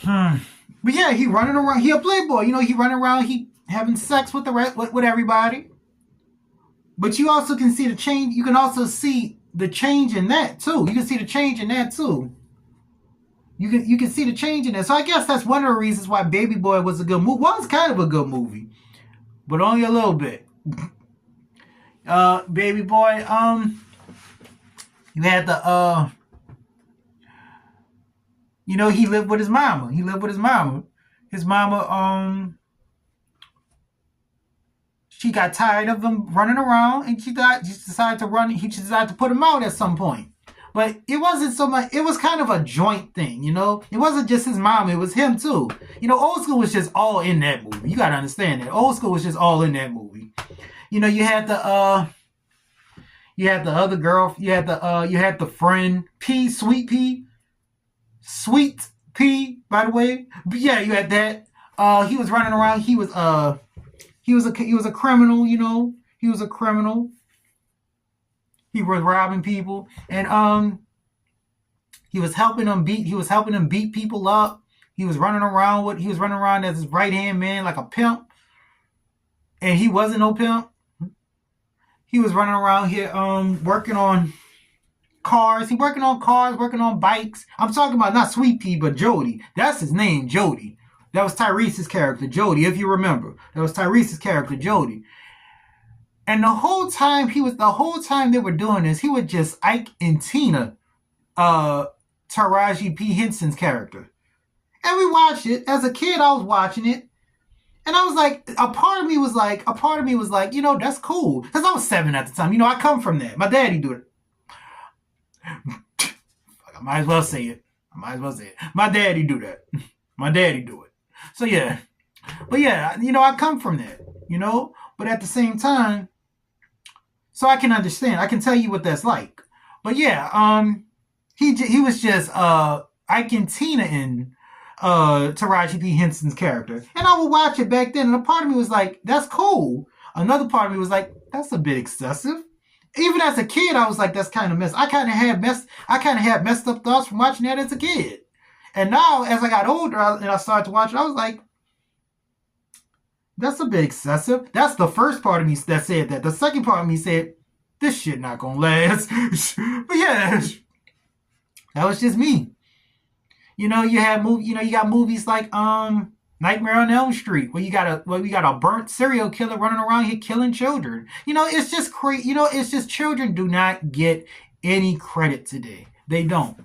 Hmm. But yeah, he running around. He a playboy. You know, he running around. He having sex with the with everybody. But you also can see the change. You can also see the change in that too. You can see the change in that too. You can see the change in that. So I guess that's one of the reasons why Baby Boy was a good movie. Well, it's kind of a good movie, but only a little bit. Baby Boy. You had the he lived with his mama. He lived with his mama. His mama, she got tired of him running around, and she decided to run. She decided to put him out at some point. But it wasn't so much. It was kind of a joint thing, you know. It wasn't just his mom; it was him too. You know, Old School was just all in that movie. You gotta understand that. Old School was just all in that movie. You know, you had the other girl. You had the friend P, Sweet P, Sweet P. By the way, but yeah, you had that. He was running around. He was a criminal. You know, he was a criminal. He was robbing people, and he was helping them beat people up. He was running around as his right hand man like a pimp, and he wasn't no pimp. He was running around here working on cars. He working on cars, working on bikes. I'm talking about not Sweet Pea, but Jody. That's his name, Jody. That was Tyrese's character, Jody, if you remember. That was Tyrese's character, Jody. And the whole time they were doing this, he was just Ike and Tina, Taraji P. Henson's character. And we watched it. As a kid, I was watching it. And I was like, a part of me was like, you know, that's cool. Because I was 7 at the time. You know, I come from that. My daddy do it. I might as well say it. My daddy do that. My daddy do it. So yeah. But yeah, you know, I come from that, you know. But at the same time, so I can understand. I can tell you what that's like. But yeah, he was just Ike and Tina in Taraji P. Henson's character. And I would watch it back then, and a part of me was like, that's cool. Another part of me was like, that's a bit excessive. Even as a kid, I was like, that's kind of messed. I kind of had messed up thoughts from watching that as a kid. And now, as I got older and I started to watch it, I was like, that's a bit excessive. That's the first part of me that said that. The second part of me said, this shit not gonna last. But yeah, that was just me. You know, you got movies like Nightmare on Elm Street, where you got a burnt serial killer running around here killing children. You know, it's just crazy. You know, it's just children do not get any credit today. They don't.